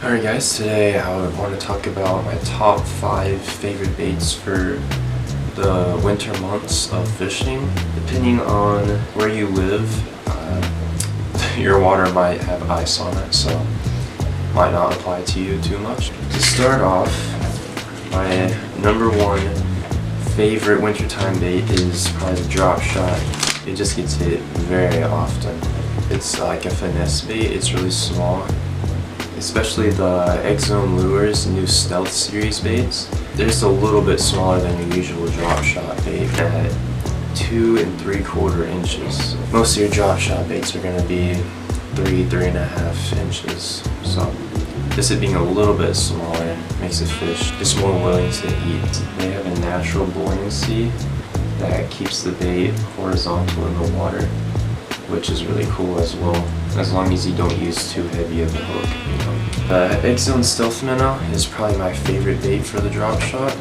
Alright guys, today I would want to talk about my top 5 favorite baits for the winter months of fishing. Depending on where you live, your water might have ice on it, so might not apply to you too much. To start off, my number one favorite wintertime bait is probably the drop shot. It just gets hit very often. It's like a finesse bait, it's really small. Especially the X-Zone Lures new Stealth series baits. They're just a little bit smaller than your usual drop shot bait at 2 3/4 inches. Most of your drop shot baits are going to be 3.5 inches. So this being a little bit smaller makes the fish just more willing to eat. They have a natural buoyancy that keeps the bait horizontal in the water, which is really cool as well, as long as you don't use too heavy of a hook, you know. The X-Zone Stealth Minnow is probably my favorite bait for the drop shot,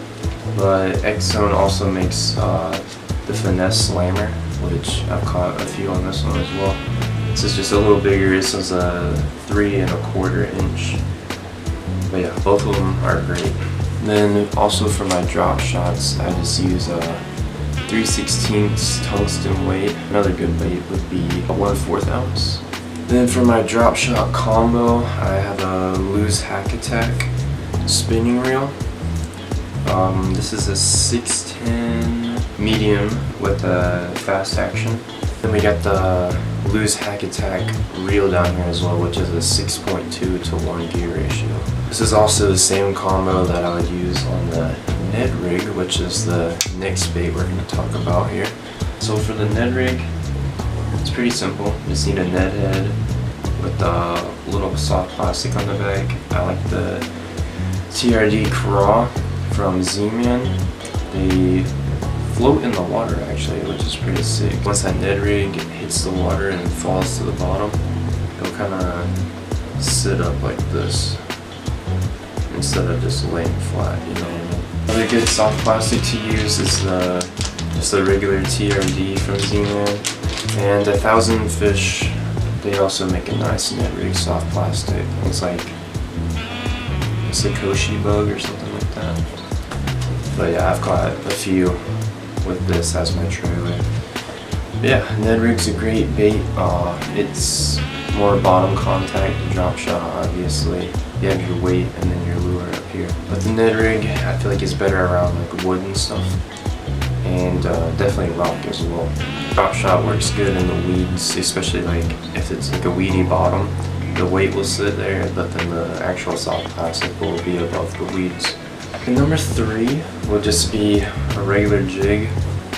but X-Zone also makes the Finesse Slammer, which I've caught a few on this one as well. This is just a little bigger. This is a 3 1/4 inch. But yeah, both of them are great. Then also for my drop shots, I just use a 3/16 tungsten weight. Another good bait would be a 1/4 ounce. Then for my drop shot combo, I have a Lose Hack Attack spinning reel. This is a 610 medium with a fast action. Then we got the Lose Hack Attack reel down here as well, which is a 6.2 to 1 gear ratio. This is also the same combo that I would use on the Ned Rig, which is the next bait we're going to talk about here. So for the Ned Rig, it's pretty simple. You just need a Ned head with a little soft plastic on the back. I like the TRD Craw from Z-Man. They float in the water actually, which is pretty sick. Once that Ned Rig hits the water and falls to the bottom, it'll kind of sit up like this instead of just laying flat, you know what I mean? Another good soft plastic to use is just the regular TRD from Z-Man. And 1,000 Fish, they also make a nice Ned Rig soft plastic. It's like a Sakoshi bug or something like that. But yeah, I've caught a few with this as my trailer. But yeah, Ned Rig's a great bait. It's more bottom contact, drop shot obviously. You have your weight and then your lure up here. But the Ned Rig, I feel like it's better around like wood and stuff. And definitely rock as well. Drop shot works good in the weeds, especially like if it's like a weedy bottom. The weight will sit there, but then the actual soft plastic will be above the weeds. And number 3 will just be a regular jig.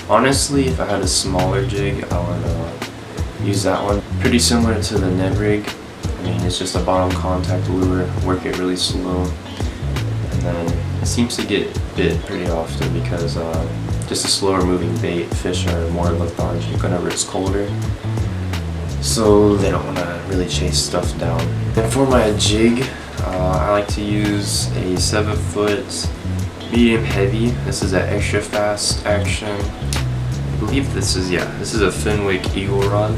Honestly, if I had a smaller jig, I would use that one. Pretty similar to the Ned Rig. I mean, it's just a bottom contact lure, work it really slow, and then it seems to get bit pretty often because just a slower moving bait, fish are more lethargic whenever it's colder, so they don't want to really chase stuff down. And for my jig, I like to use a 7-foot medium heavy. This is an extra fast action. I believe this is a Fenwick Eagle Rod.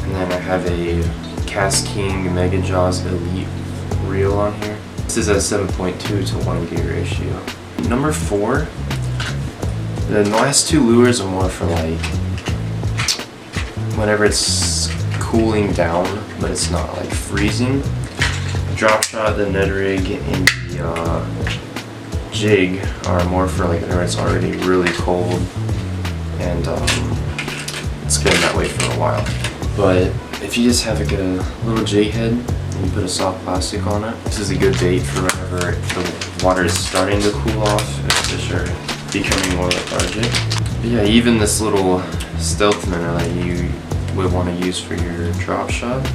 And then I have a Cast King Mega Jaws Elite reel on here. This is a 7.2 to 1 gear ratio. Number 4, the last 2 lures are more for like whenever it's cooling down, but it's not like freezing. Drop shot, the Ned Rig, and the jig are more for like whenever it's already really cold and it's been that way for a while. But if you just have like a little jig head and you put a soft plastic on it, this is a good bait for whenever the water is starting to cool off and fish are becoming more lethargic. But yeah, even this little Stealth Minnow that you would want to use for your drop shot,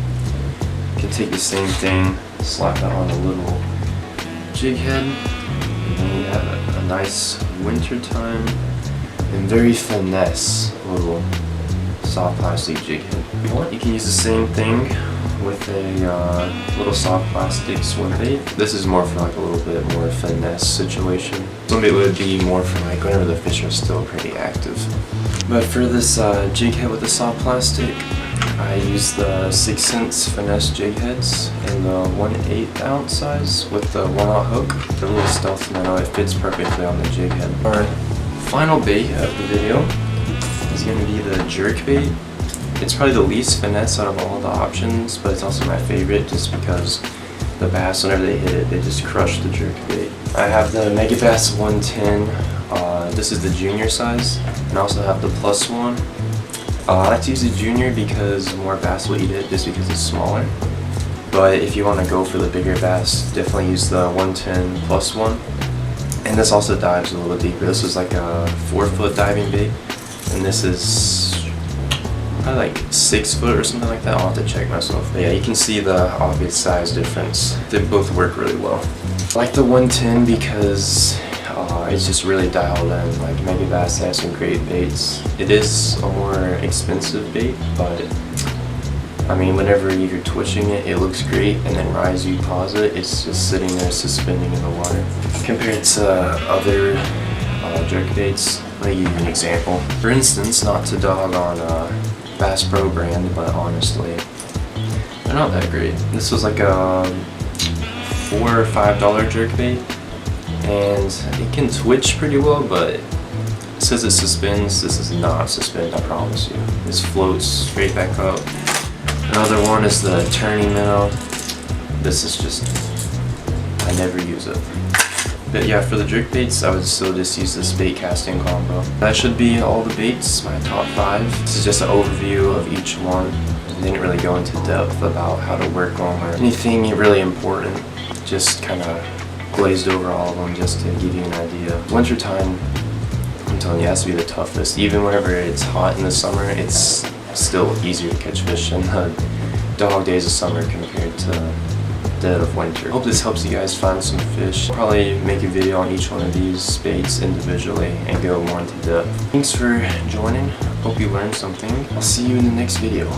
you can take the same thing, slap that on a little jig head, and then you have a nice wintertime and very finesse little soft plastic jig head. If you want, you can use the same thing with a little soft plastic swim bait. This is more for like a little bit more finesse situation. Swim bait would be more for like whenever the fish are still pretty active. But for this jig head with the soft plastic, I use the 6 cents finesse jig heads in the 1/8 ounce size with the 1/0 hook. The little stealth minnow, it fits perfectly on the jig head. Our final bait of the video is going to be the jerk bait. It's probably the least finesse out of all the options, but it's also my favorite just because the bass, whenever they hit it, they just crush the jerk bait. I have the Mega Bass 110. This is the junior size, and I also have the plus one. I like to use the junior because more bass will eat it just because it's smaller. But if you want to go for the bigger bass, definitely use the 110 plus one. And this also dives a little deeper. This is like a 4-foot diving bait, and this is probably like 6 foot or something like that. I'll have to check myself. But yeah, you can see the obvious size difference. They both work really well. I like the 110 because it's just really dialed in. Like Mega Bass has some great baits. It is a more expensive bait, but I mean, whenever you're twitching it, it looks great, and then right as you pause it, it's just sitting there suspending in the water. Compared to other jerk baits, let me give you an example. For instance, not to dog on Bass Pro brand, but honestly, they're not that great. This was like a $4 or $5 jerk bait, and it can twitch pretty well, but it says it suspends. This does not suspend, I promise you. This floats straight back up. Another one is the turning minnow. This is just, I never use it. But yeah, for the jerk baits, I would still just use this bait casting combo. That should be all the baits, my top 5. This is just an overview of each one. I didn't really go into depth about how to work them or anything really important. Just kind of glazed over all of them just to give you an idea. Wintertime, I'm telling you, it has to be the toughest. Even whenever it's hot in the summer, it's still easier to catch fish in the dog days of summer compared to dead of winter. Hope this helps you guys find some fish. I'll probably make a video on each one of these baits individually and go more into depth. Thanks for joining. Hope you learned something. I'll see you in the next video.